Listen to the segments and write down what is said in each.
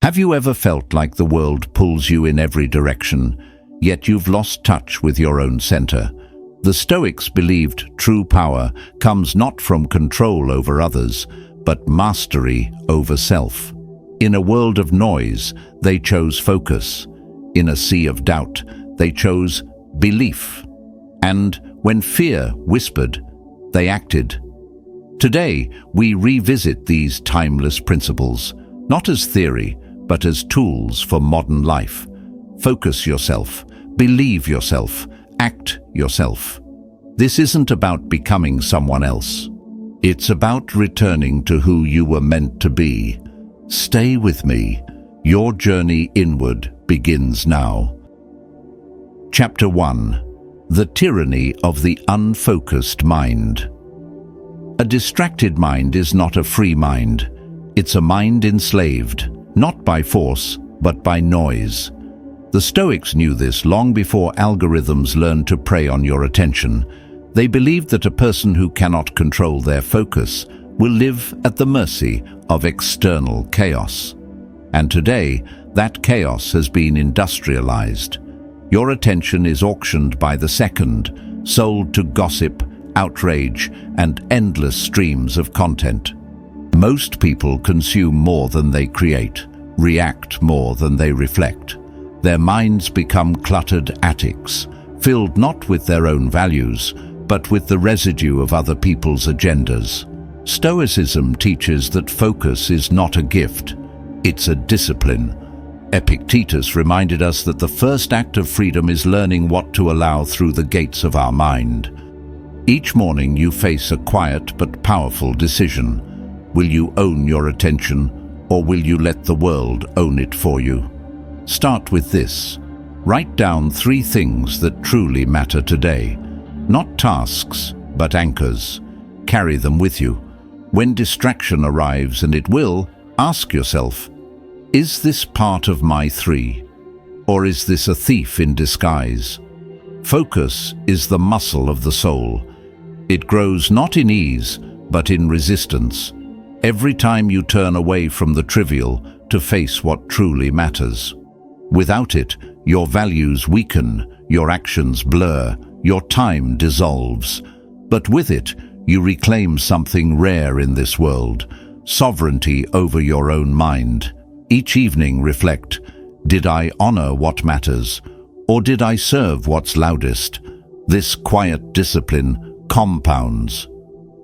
Have you ever felt like the world pulls you in every direction, yet you've lost touch with your own center? The Stoics believed true power comes not from control over others, but mastery over self. In a world of noise, they chose focus. In a sea of doubt, they chose belief. And when fear whispered, they acted. Today, we revisit these timeless principles, not as theory, but as tools for modern life. Focus yourself, believe yourself, act yourself. This isn't about becoming someone else. It's about returning to who you were meant to be. Stay with me. Your journey inward begins now. Chapter 1. The Tyranny of the Unfocused Mind. A distracted mind is not a free mind. It's a mind enslaved, not by force, but by noise. The Stoics knew this long before algorithms learned to prey on your attention. They believed that a person who cannot control their focus will live at the mercy of external chaos. And today, that chaos has been industrialized. Your attention is auctioned by the second, sold to gossip, outrage, and endless streams of content. Most people consume more than they create, react more than they reflect. Their minds become cluttered attics, filled not with their own values, but with the residue of other people's agendas. Stoicism teaches that focus is not a gift, it's a discipline. Epictetus reminded us that the first act of freedom is learning what to allow through the gates of our mind. Each morning you face a quiet but powerful decision. Will you own your attention, or will you let the world own it for you? Start with this. Write down 3 things that truly matter today. Not tasks, but anchors. Carry them with you. When distraction arrives, and it will, ask yourself, is this part of my 3? Or is this a thief in disguise? Focus is the muscle of the soul. It grows not in ease, but in resistance. Every time you turn away from the trivial to face what truly matters. Without it, your values weaken, your actions blur, your time dissolves. But with it, you reclaim something rare in this world, sovereignty over your own mind. Each evening reflect, did I honor what matters, or did I serve what's loudest? This quiet discipline compounds.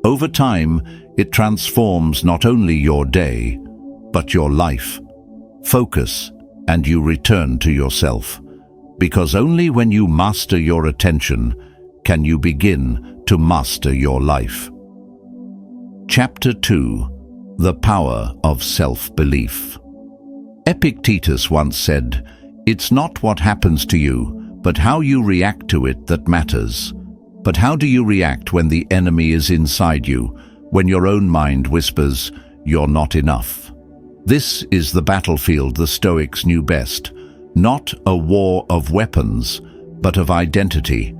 Over time, it transforms not only your day, but your life. Focus, and you return to yourself. Because only when you master your attention can you begin to master your life. Chapter 2. The Power of Self-Belief. Epictetus once said, "It's not what happens to you, but how you react to it that matters." But how do you react when the enemy is inside you, when your own mind whispers, "You're not enough"? This is the battlefield the Stoics knew best. Not a war of weapons, but of identity.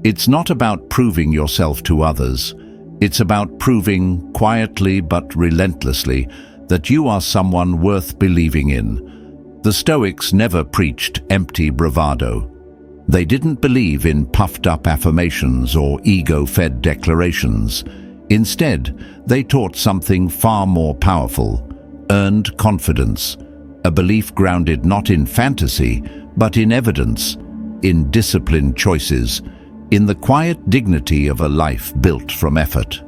It's not about proving yourself to others. It's about proving, quietly but relentlessly, that you are someone worth believing in. The Stoics never preached empty bravado. They didn't believe in puffed-up affirmations or ego-fed declarations. Instead, they taught something far more powerful: earned confidence, a belief grounded not in fantasy, but in evidence, in disciplined choices, in the quiet dignity of a life built from effort.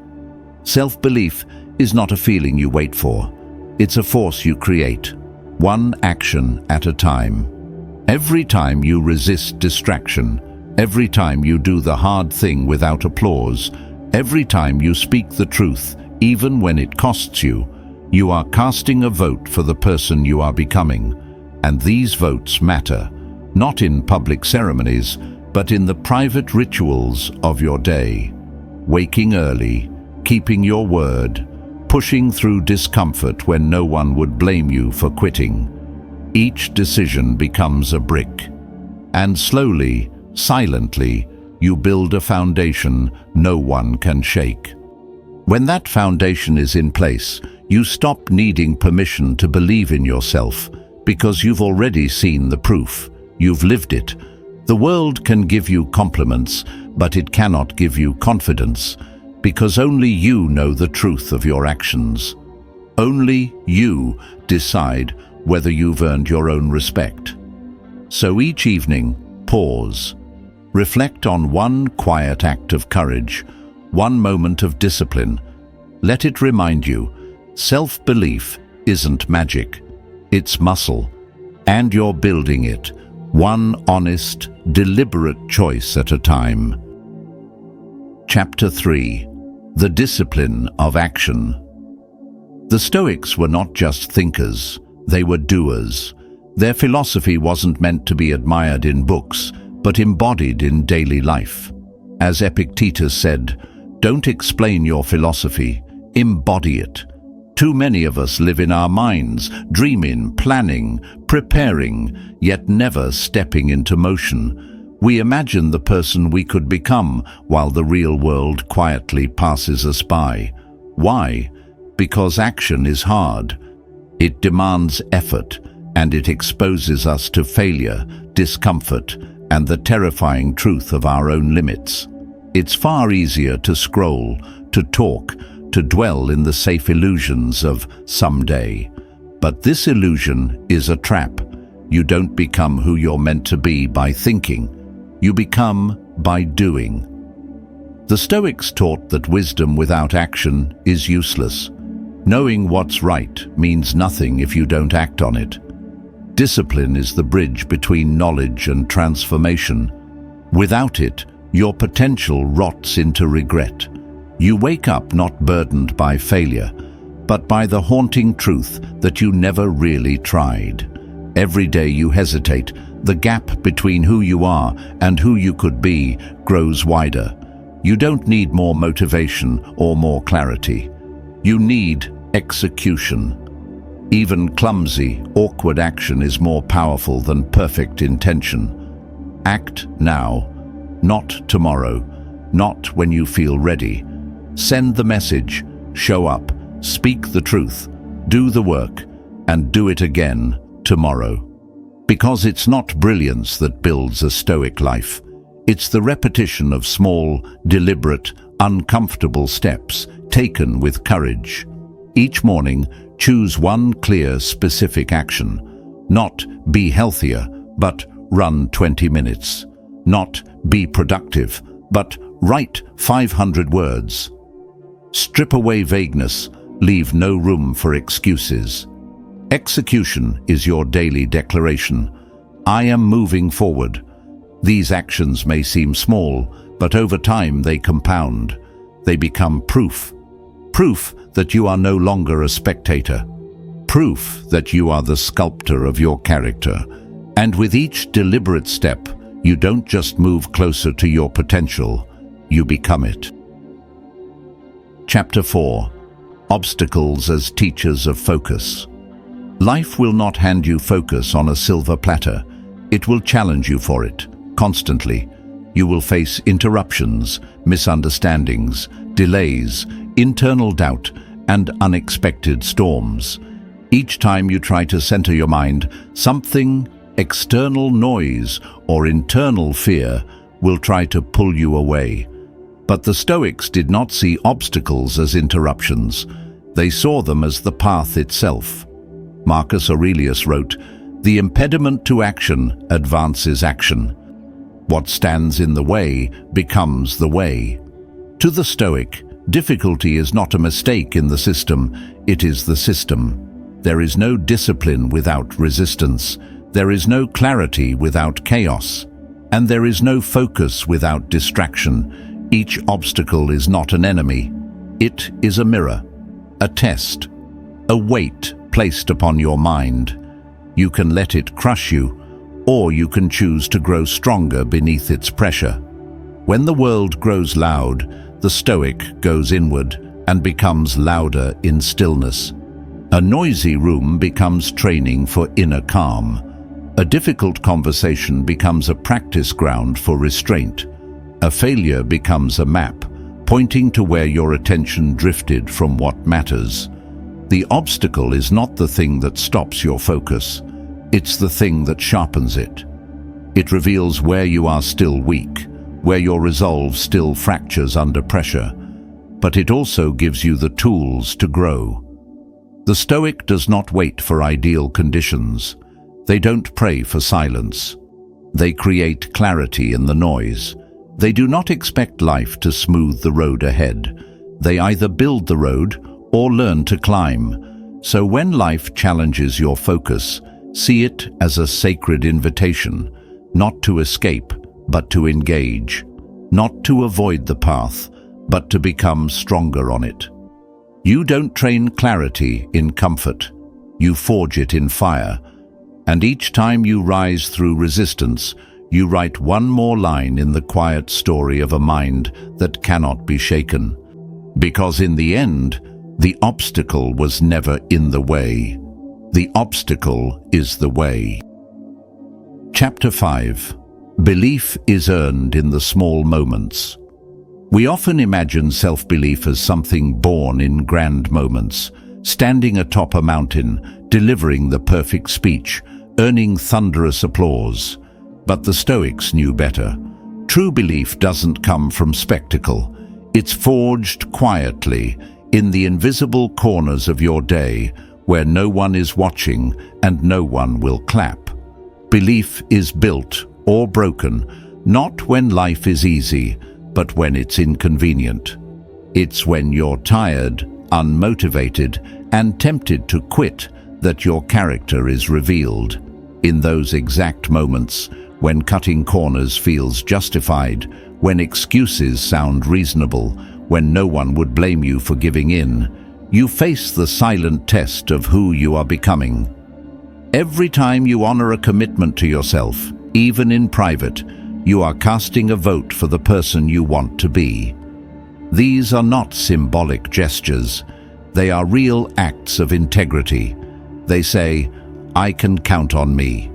Self-belief is not a feeling you wait for. It's a force you create, one action at a time. Every time you resist distraction, every time you do the hard thing without applause, every time you speak the truth, even when it costs you, you are casting a vote for the person you are becoming. And these votes matter, not in public ceremonies, but in the private rituals of your day. Waking early, keeping your word, pushing through discomfort when no one would blame you for quitting. Each decision becomes a brick. And slowly, silently, you build a foundation no one can shake. When that foundation is in place, you stop needing permission to believe in yourself, Because you've already seen the proof. You've lived it. The world can give you compliments, but it cannot give you confidence, because only you know the truth of your actions. Only you decide whether you've earned your own respect. So each evening, pause. Reflect on one quiet act of courage, one moment of discipline. Let it remind you, self-belief isn't magic, it's muscle, and you're building it, one honest, deliberate choice at a time. Chapter 3. The Discipline of Action. The Stoics were not just thinkers, they were doers. Their philosophy wasn't meant to be admired in books, but embodied in daily life. As Epictetus said, "Don't explain your philosophy, embody it." Too many of us live in our minds, dreaming, planning, preparing, yet never stepping into motion. We imagine the person we could become, while the real world quietly passes us by. Why? Because action is hard. It demands effort, and it exposes us to failure, discomfort, and the terrifying truth of our own limits. It's far easier to scroll, to talk, to dwell in the safe illusions of someday. But this illusion is a trap. You don't become who you're meant to be by thinking. You become by doing. The Stoics taught that wisdom without action is useless. Knowing what's right means nothing if you don't act on it. Discipline is the bridge between knowledge and transformation. Without it, your potential rots into regret. You wake up not burdened by failure, but by the haunting truth that you never really tried. Every day you hesitate, the gap between who you are and who you could be grows wider. You don't need more motivation or more clarity. You need execution. Even clumsy, awkward action is more powerful than perfect intention. Act now, not tomorrow, not when you feel ready. Send the message, show up, speak the truth, do the work, and do it again tomorrow. Because it's not brilliance that builds a Stoic life. It's the repetition of small, deliberate, uncomfortable steps taken with courage. Each morning, choose one clear, specific action. Not be healthier, but run 20 minutes. Not be productive, but write 500 words. Strip away vagueness, leave no room for excuses. Execution is your daily declaration. I am moving forward. These actions may seem small, but over time they compound. They become proof. Proof that you are no longer a spectator. Proof that you are the sculptor of your character. And with each deliberate step, you don't just move closer to your potential, you become it. Chapter 4. Obstacles as Teachers of Focus. Life will not hand you focus on a silver platter. It will challenge you for it, constantly. You will face interruptions, misunderstandings, delays, internal doubt, and unexpected storms. Each time you try to center your mind, something, external noise or internal fear, will try to pull you away. But the Stoics did not see obstacles as interruptions. They saw them as the path itself. Marcus Aurelius wrote, "The impediment to action advances action. What stands in the way becomes the way." To the Stoic, difficulty is not a mistake in the system, it is the system. There is no discipline without resistance. There is no clarity without chaos. And there is no focus without distraction. Each obstacle is not an enemy. It is a mirror, a test, a weight placed upon your mind. You can let it crush you, or you can choose to grow stronger beneath its pressure. When the world grows loud, the Stoic goes inward and becomes louder in stillness. A noisy room becomes training for inner calm. A difficult conversation becomes a practice ground for restraint. A failure becomes a map, pointing to where your attention drifted from what matters. The obstacle is not the thing that stops your focus. It's the thing that sharpens it. It reveals where you are still weak, where your resolve still fractures under pressure, but it also gives you the tools to grow. The Stoic does not wait for ideal conditions. They don't pray for silence. They create clarity in the noise. They do not expect life to smooth the road ahead. They either build the road or learn to climb. So when life challenges your focus, see it as a sacred invitation, not to escape, but to engage, not to avoid the path, but to become stronger on it. You don't train clarity in comfort. You forge it in fire. And each time you rise through resistance, you write one more line in the quiet story of a mind that cannot be shaken. Because in the end, the obstacle was never in the way. The obstacle is the way. Chapter 5. Belief is earned in the small moments. We often imagine self-belief as something born in grand moments, standing atop a mountain, delivering the perfect speech, earning thunderous applause. But the Stoics knew better. True belief doesn't come from spectacle. It's forged quietly, in the invisible corners of your day, where no one is watching and no one will clap. Belief is built or broken, not when life is easy, but when it's inconvenient. It's when you're tired, unmotivated, and tempted to quit that your character is revealed. In those exact moments, when cutting corners feels justified, when excuses sound reasonable, when no one would blame you for giving in, you face the silent test of who you are becoming. Every time you honor a commitment to yourself, even in private, you are casting a vote for the person you want to be. These are not symbolic gestures. They are real acts of integrity. They say, "I can count on me."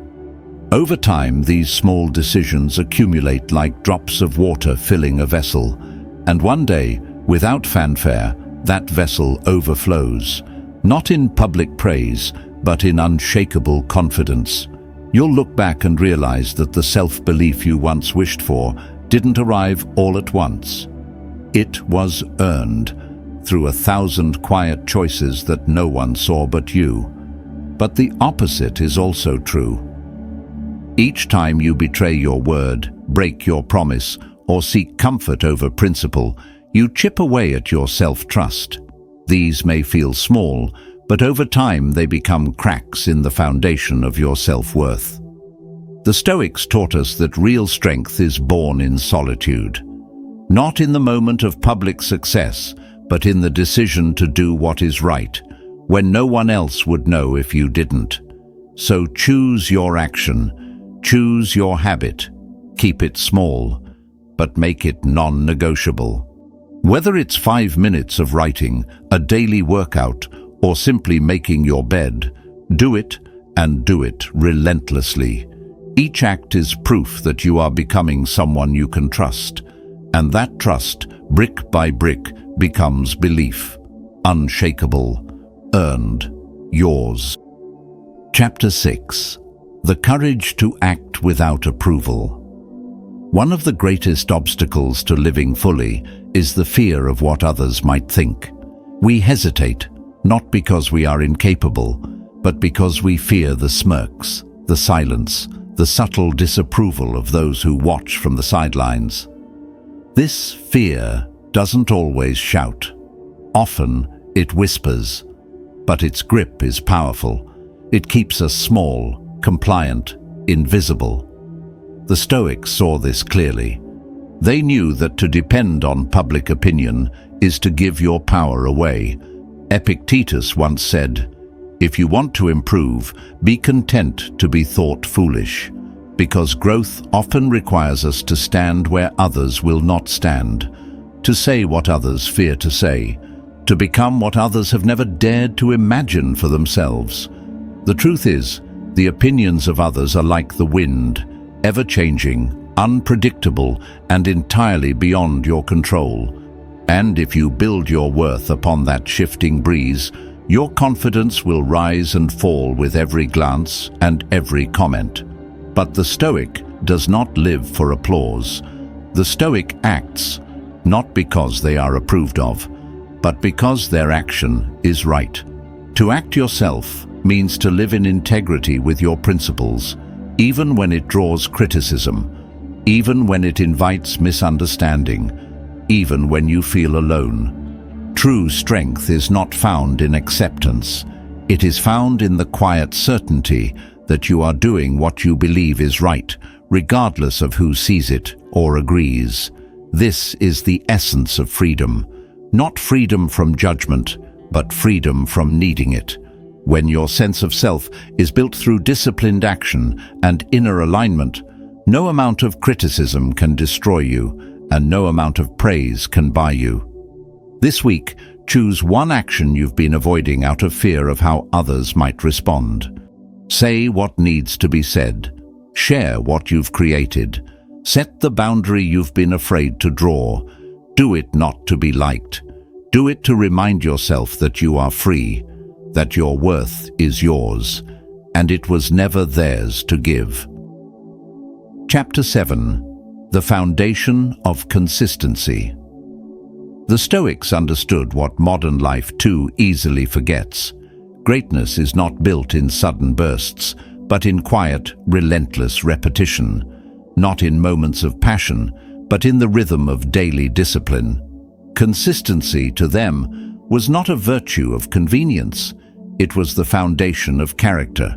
Over time, these small decisions accumulate like drops of water filling a vessel, and one day, without fanfare, that vessel overflows, not in public praise, but in unshakable confidence. You'll look back and realize that the self-belief you once wished for didn't arrive all at once. It was earned through 1,000 quiet choices that no one saw but you. But the opposite is also true. Each time you betray your word, break your promise, or seek comfort over principle, you chip away at your self-trust. These may feel small, but over time they become cracks in the foundation of your self-worth. The Stoics taught us that real strength is born in solitude, not in the moment of public success, but in the decision to do what is right, when no one else would know if you didn't. So choose your action, choose your habit, keep it small, but make it non-negotiable. Whether it's 5 minutes of writing, a daily workout, or simply making your bed, do it and do it relentlessly. Each act is proof that you are becoming someone you can trust, and that trust, brick by brick, becomes belief. Unshakable, earned, yours. Chapter 6. The courage to act without approval. One of the greatest obstacles to living fully is the fear of what others might think. We hesitate, not because we are incapable, but because we fear the smirks, the silence, the subtle disapproval of those who watch from the sidelines. This fear doesn't always shout. Often it whispers, but its grip is powerful. It keeps us small, compliant, invisible. The Stoics saw this clearly. They knew that to depend on public opinion is to give your power away. Epictetus once said, "If you want to improve, be content to be thought foolish," because growth often requires us to stand where others will not stand, to say what others fear to say, to become what others have never dared to imagine for themselves. The truth is, the opinions of others are like the wind, ever-changing, unpredictable, and entirely beyond your control. And if you build your worth upon that shifting breeze, Your confidence will rise and fall with every glance and every comment. But the Stoic does not live for applause. The Stoic acts, not because they are approved of, but because their action is right. To act yourself means to live in integrity with your principles, even when it draws criticism, even when it invites misunderstanding, even when you feel alone. True strength is not found in acceptance. It is found in the quiet certainty that you are doing what you believe is right, regardless of who sees it or agrees. This is the essence of freedom. Not freedom from judgment, but freedom from needing it. When your sense of self is built through disciplined action and inner alignment, no amount of criticism can destroy you, and no amount of praise can buy you. This week, choose one action you've been avoiding out of fear of how others might respond. Say what needs to be said. Share what you've created. Set the boundary you've been afraid to draw. Do it not to be liked. Do it to remind yourself that you are free, that your worth is yours, and it was never theirs to give. Chapter 7. The Foundation of Consistency. The Stoics understood what modern life too easily forgets. Greatness is not built in sudden bursts, but in quiet, relentless repetition. Not in moments of passion, but in the rhythm of daily discipline. Consistency to them was not a virtue of convenience. It was the foundation of character.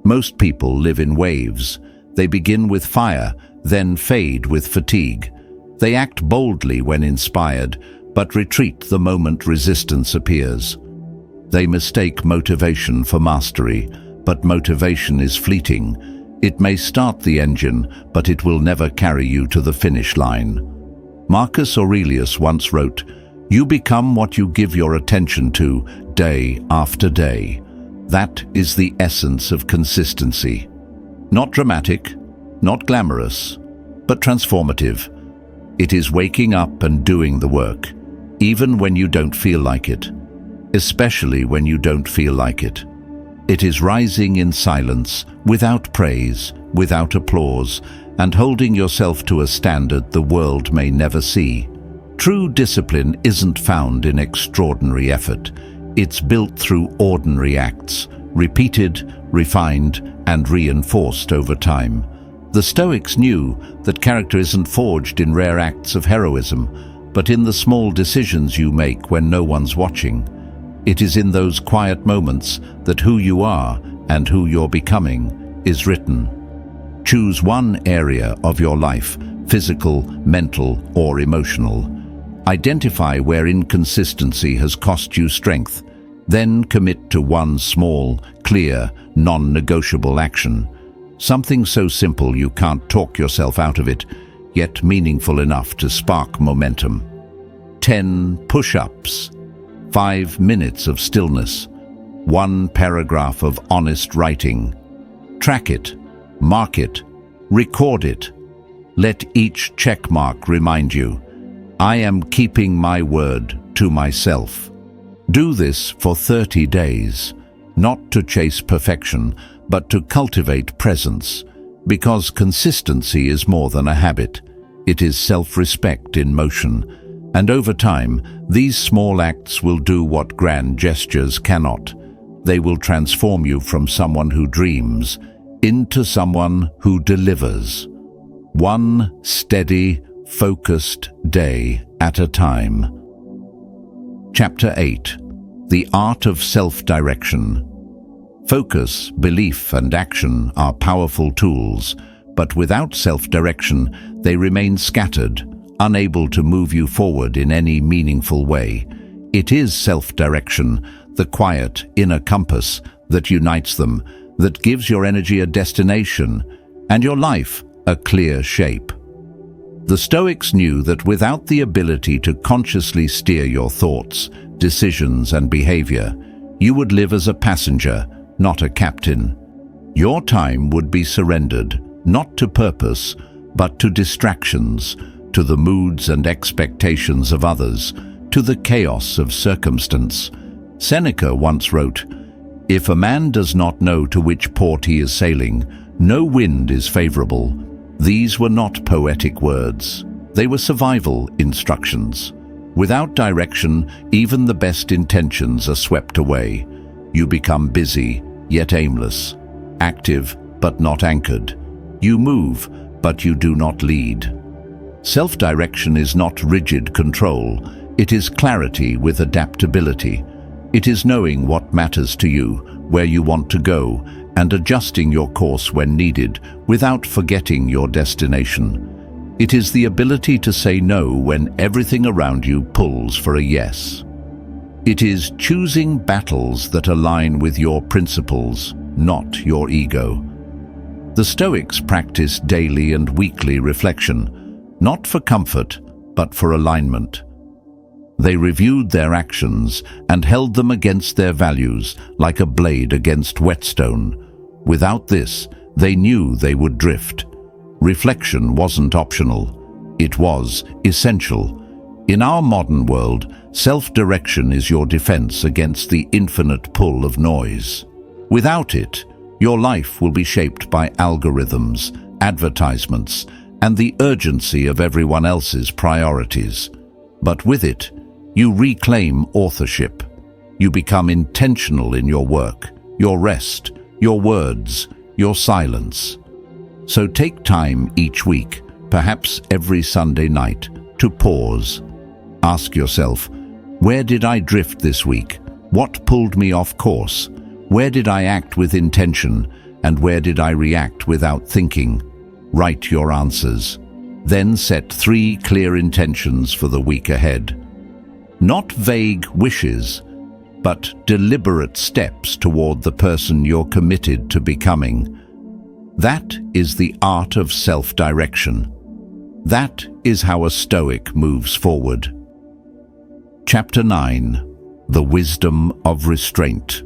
Most people live in waves. They begin with fire, then fade with fatigue. They act boldly when inspired, but retreat the moment resistance appears. They mistake motivation for mastery, but motivation is fleeting. It may start the engine, but it will never carry you to the finish line. Marcus Aurelius once wrote, "You become what you give your attention to day after day." That is the essence of consistency. Not dramatic, not glamorous, but transformative. It is waking up and doing the work, even when you don't feel like it, especially when you don't feel like it. It is rising in silence, without praise, without applause, and holding yourself to a standard the world may never see. True discipline isn't found in extraordinary effort. It's built through ordinary acts, repeated, refined, and reinforced over time. The Stoics knew that character isn't forged in rare acts of heroism, but in the small decisions you make when no one's watching. It is in those quiet moments that who you are and who you're becoming is written. Choose one area of your life, physical, mental, or emotional. Identify where inconsistency has cost you strength. Then commit to one small, clear, non-negotiable action. Something so simple you can't talk yourself out of it, yet meaningful enough to spark momentum. 10 push-ups. 5 minutes of stillness. 1 paragraph of honest writing. Track it. Mark it. Record it. Let each check mark remind you, I am keeping my word to myself. Do this for 30 days, not to chase perfection, but to cultivate presence, because consistency is more than a habit. It is self-respect in motion, and over time, these small acts will do what grand gestures cannot. They will transform you from someone who dreams into someone who delivers. One steady, focused day at a time. Chapter 8. The Art of Self-Direction. Focus, belief, and action are powerful tools, but without self-direction, they remain scattered, unable to move you forward in any meaningful way. It is self-direction, the quiet, inner compass, that unites them, that gives your energy a destination, and your life a clear shape. The Stoics knew that without the ability to consciously steer your thoughts, decisions, and behavior, you would live as a passenger, not a captain. Your time would be surrendered, not to purpose, but to distractions, to the moods and expectations of others, to the chaos of circumstance. Seneca once wrote, "If a man does not know to which port he is sailing, no wind is favorable." These were not poetic words. They were survival instructions. Without direction, even the best intentions are swept away. You become busy, yet aimless, active, but not anchored. You move, but you do not lead. Self-direction is not rigid control. It is clarity with adaptability. It is knowing what matters to you, where you want to go, and adjusting your course when needed without forgetting your destination. It is the ability to say no when everything around you pulls for a yes. It is choosing battles that align with your principles, not your ego. The Stoics practiced daily and weekly reflection, not for comfort, but for alignment. They reviewed their actions and held them against their values like a blade against whetstone. Without this, they knew they would drift. Reflection wasn't optional. It was essential. In our modern world, self-direction is your defense against the infinite pull of noise. Without it, your life will be shaped by algorithms, advertisements, and the urgency of everyone else's priorities. But with it, you reclaim authorship. You become intentional in your work, your rest, your words, your silence. So take time each week, perhaps every Sunday night, to pause. Ask yourself, where did I drift this week? What pulled me off course? Where did I act with intention, and where did I react without thinking? Write your answers. Then set 3 clear intentions for the week ahead. Not vague wishes, but deliberate steps toward the person you're committed to becoming. That is the art of self-direction. That is how a Stoic moves forward. Chapter 9. The Wisdom of Restraint.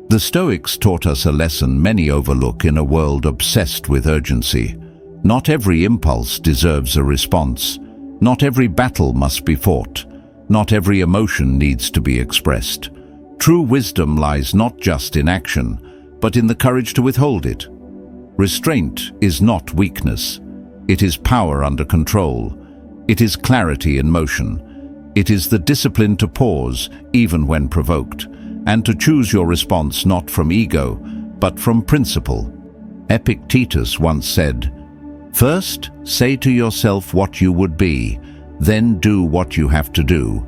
The Stoics taught us a lesson many overlook in a world obsessed with urgency. Not every impulse deserves a response. Not every battle must be fought. Not every emotion needs to be expressed. True wisdom lies not just in action, but in the courage to withhold it. Restraint is not weakness. It is power under control. It is clarity in motion. It is the discipline to pause, even when provoked, and to choose your response not from ego, but from principle. Epictetus once said, "First, say to yourself what you would be, then do what you have to do.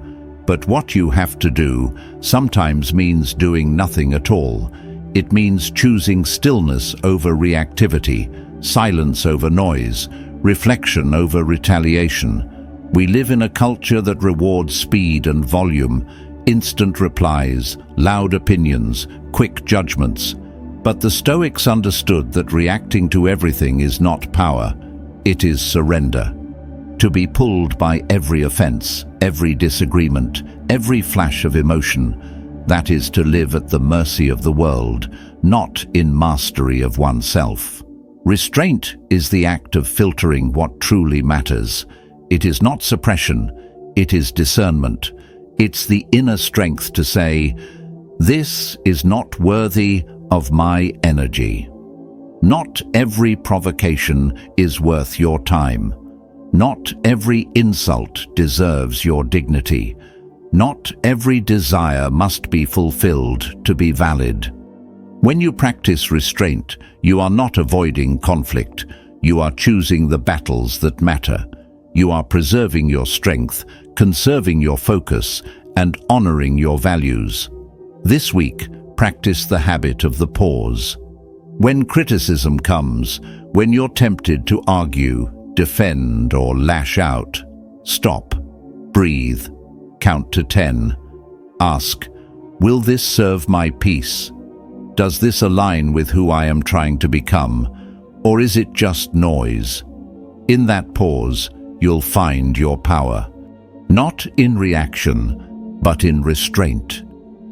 But what you have to do sometimes means doing nothing at all. It means choosing stillness over reactivity, silence over noise, reflection over retaliation. We live in a culture that rewards speed and volume, instant replies, loud opinions, quick judgments. But the Stoics understood that reacting to everything is not power, it is surrender. To be pulled by every offense, every disagreement, every flash of emotion, that is to live at the mercy of the world, not in mastery of oneself. Restraint is the act of filtering what truly matters. It is not suppression, it is discernment. It's the inner strength to say, "This is not worthy of my energy." Not every provocation is worth your time. Not every insult deserves your dignity. Not every desire must be fulfilled to be valid. When you practice restraint, you are not avoiding conflict. You are choosing the battles that matter. You are preserving your strength, conserving your focus, and honoring your values. This week, practice the habit of the pause. When criticism comes, when you're tempted to argue, defend, or lash out, stop, breathe, count to 10. Ask, will this serve my peace? Does this align with who I am trying to become? Or is it just noise? In that pause, you'll find your power. Not in reaction, but in restraint.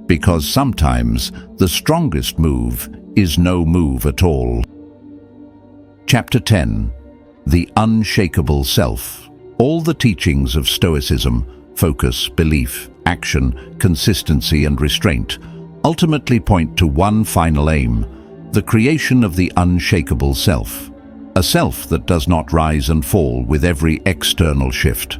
Because sometimes the strongest move is no move at all. Chapter 10. The Unshakable Self. All the teachings of Stoicism, focus, belief, action, consistency, and restraint, ultimately point to one final aim: the creation of the unshakable self. A self that does not rise and fall with every external shift.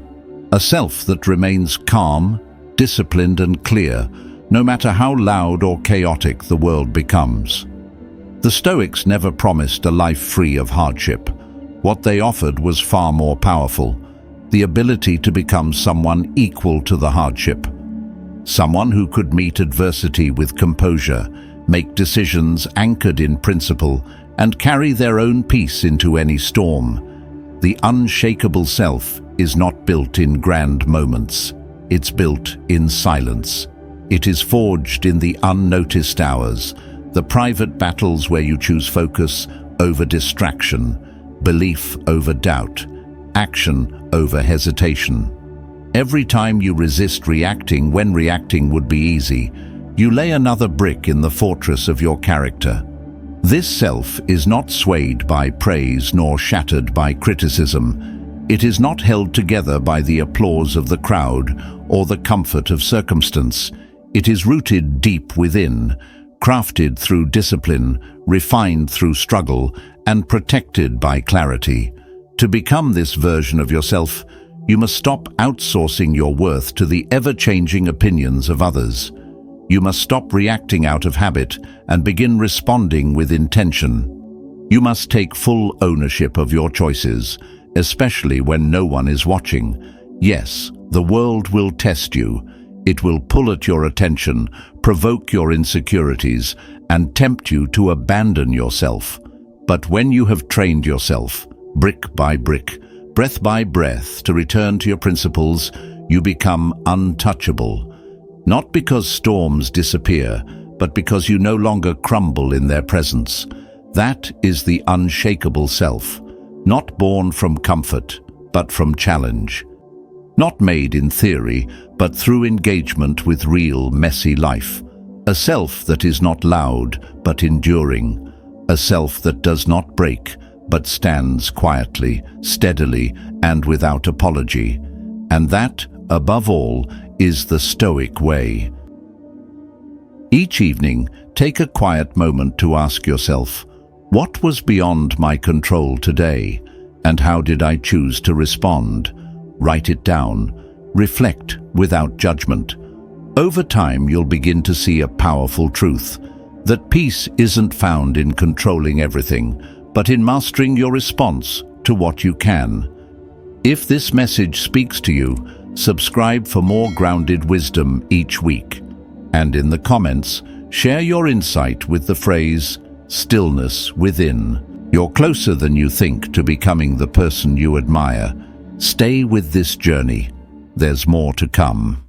A self that remains calm, disciplined, and clear, no matter how loud or chaotic the world becomes. The Stoics never promised a life free of hardship. What they offered was far more powerful: the ability to become someone equal to the hardship. Someone who could meet adversity with composure, make decisions anchored in principle, and carry their own peace into any storm. The unshakable self is not built in grand moments. It's built in silence. It is forged in the unnoticed hours, the private battles where you choose focus over distraction, belief over doubt, action over hesitation. Every time you resist reacting when reacting would be easy, you lay another brick in the fortress of your character. This self is not swayed by praise nor shattered by criticism. It is not held together by the applause of the crowd or the comfort of circumstance. It is rooted deep within, crafted through discipline, refined through struggle, and protected by clarity. To become this version of yourself, you must stop outsourcing your worth to the ever-changing opinions of others. You must stop reacting out of habit and begin responding with intention. You must take full ownership of your choices, especially when no one is watching. Yes, the world will test you. It will pull at your attention, provoke your insecurities, and tempt you to abandon yourself. But when you have trained yourself, brick by brick, breath by breath, to return to your principles, you become untouchable. Not because storms disappear, but because you no longer crumble in their presence. That is the unshakable self, not born from comfort, but from challenge. Not made in theory, but through engagement with real, messy life. A self that is not loud, but enduring. A self that does not break, but stands quietly, steadily, and without apology. And that, above all, is the Stoic way. Each evening, take a quiet moment to ask yourself, what was beyond my control today, and how did I choose to respond? Write it down. Reflect without judgment. Over time, you'll begin to see a powerful truth, that peace isn't found in controlling everything, but in mastering your response to what you can. If this message speaks to you, subscribe for more grounded wisdom each week. And in the comments, share your insight with the phrase, stillness within. You're closer than you think to becoming the person you admire. Stay with this journey. There's more to come.